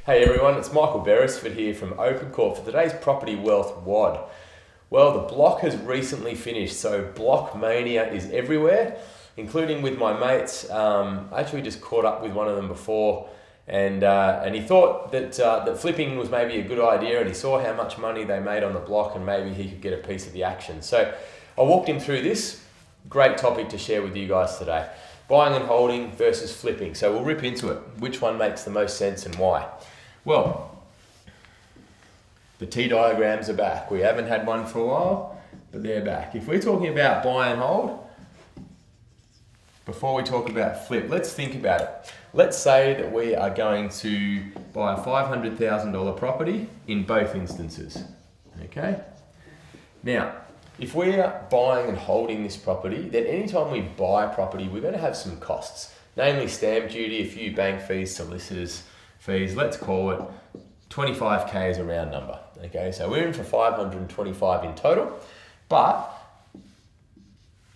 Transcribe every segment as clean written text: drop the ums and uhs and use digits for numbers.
Hey everyone, it's Michael Beresford here from Open Court for today's Property Wealth WOD. Well, the block has recently finished, so block mania is everywhere, including with my mates. I actually just caught up with one of them before, and he thought that flipping was maybe a good idea, and he saw how much money they made on the block, and maybe he could get a piece of the action. So I walked him through this. Great topic to share with you guys today. Buying and holding versus flipping. So we'll rip into it. Which one makes the most sense and why? Well, the T diagrams are back. We haven't had one for a while, but they're back. If we're talking about buy and hold, before we talk about flip, let's think about it. Let's say that we are going to buy a $500,000 property in both instances. Okay? Now, if we're buying and holding this property, then anytime we buy a property, we're going to have some costs, namely stamp duty, a few bank fees, solicitors fees. Let's call it 25K as a round number. Okay, so we're in for 525 in total, but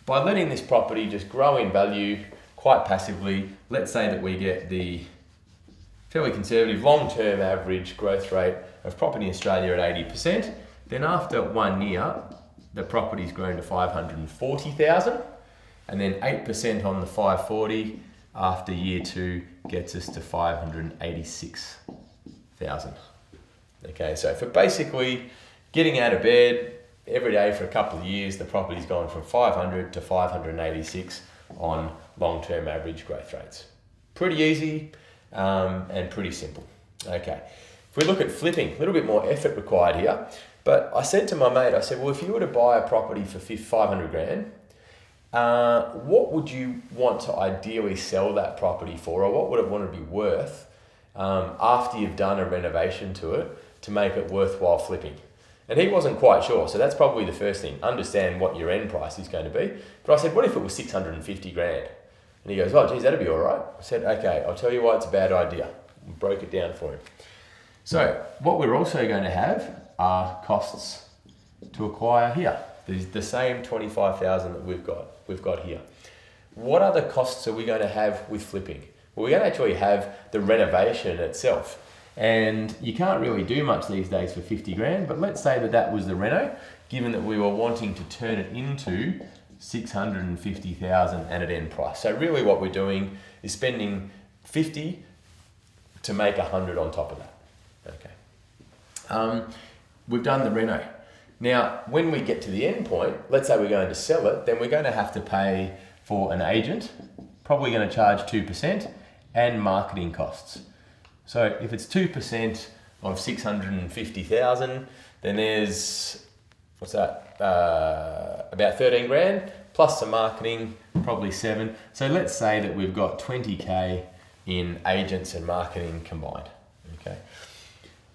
by letting this property just grow in value quite passively, let's say that we get the fairly conservative long-term average growth rate of property in Australia at 80%, then after 1 year, the property's grown to 540,000, and then 8% on the 540 after year 2 gets us to 586,000. Okay, so for basically getting out of bed every day for a couple of years, the property's gone from 500 to 586 on long-term average growth rates. Pretty easy and pretty simple. Okay, if we look at flipping, a little bit more effort required here. But I said to my mate, I said, well, if you were to buy a property for 500 grand, what would you want to ideally sell that property for, or what would it want to be worth after you've done a renovation to it to make it worthwhile flipping? And he wasn't quite sure, so that's probably the first thing. Understand what your end price is going to be. But I said, what if it was 650 grand? And he goes, oh, geez, that'd be all right. I said, okay, I'll tell you why it's a bad idea. We broke it down for him. So what we're also going to have are costs to acquire here. There's the same 25,000 that we've got here. What other costs are we going to have with flipping? Well, we're going to actually have the renovation itself. And you can't really do much these days for 50 grand, but let's say that was the reno, given that we were wanting to turn it into 650,000 at an end price. So really what we're doing is spending 50 to make 100 on top of that. Okay. We've done the reno. Now, when we get to the end point, let's say we're going to sell it, then we're going to have to pay for an agent, probably going to charge 2%, and marketing costs. So if it's 2% of 650,000, then there's, about 13 grand, plus some marketing, probably 7. So let's say that we've got 20K in agents and marketing combined. Okay.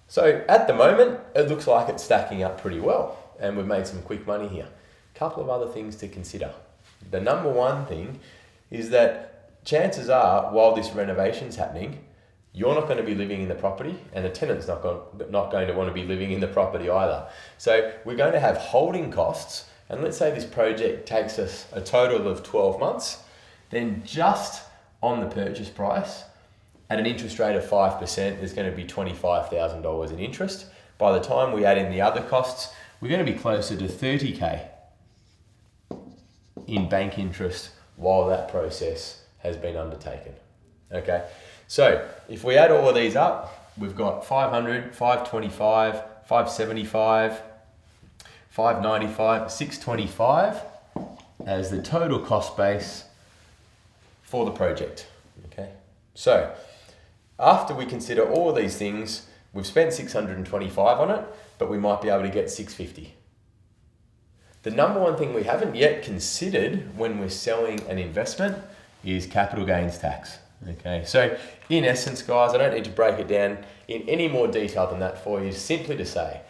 So at the moment, it looks like it's stacking up pretty well, and we've made some quick money here. A couple of other things to consider. The number one thing is that chances are, while this renovation's happening, you're not going to be living in the property, and the tenant's not going to want to be living in the property either. So we're going to have holding costs, and let's say this project takes us a total of 12 months, then just on the purchase price, at an interest rate of 5%, there's going to be $25,000 in interest. By the time we add in the other costs, we're going to be closer to 30K in bank interest while that process has been undertaken. Okay, so if we add all of these up, we've got 500, 525, 575, 595, 625 as the total cost base for the project. Okay, so after we consider all of these things, we've spent 625 on it, but we might be able to get 650. The number one thing we haven't yet considered when we're selling an investment is capital gains tax. Okay, so in essence, guys, I don't need to break it down in any more detail than that for you, simply to say,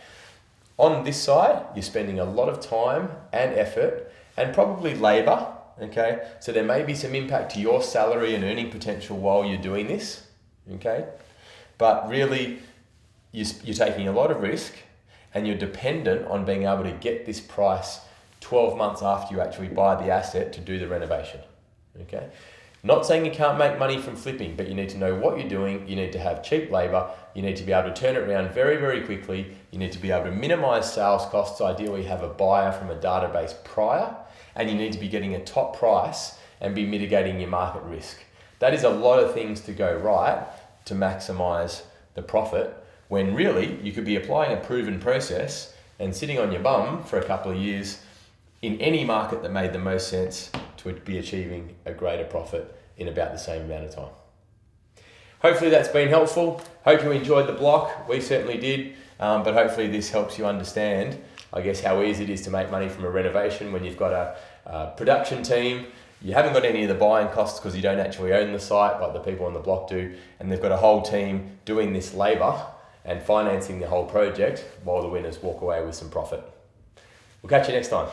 on this side, you're spending a lot of time and effort and probably labor. Okay, so there may be some impact to your salary and earning potential while you're doing this. Okay, but really you're taking a lot of risk, and you're dependent on being able to get this price 12 months after you actually buy the asset to do the renovation. Okay, Not saying you can't make money from flipping, but you need to know what you're doing. You need to have cheap labour. You need to be able to turn it around very, very quickly. You need to be able to minimise sales costs. Ideally, have a buyer from a database prior, and you need to be getting a top price and be mitigating your market risk. That is a lot of things to go right to maximise the profit, when really you could be applying a proven process and sitting on your bum for a couple of years in any market that made the most sense to be achieving a greater profit in about the same amount of time. Hopefully that's been helpful. Hope you enjoyed the block. We certainly did, but hopefully this helps you understand, I guess, how easy it is to make money from a renovation when you've got a production team. You haven't got any of the buying costs because you don't actually own the site like the people on the block do, and they've got a whole team doing this labour and financing the whole project while the winners walk away with some profit. We'll catch you next time.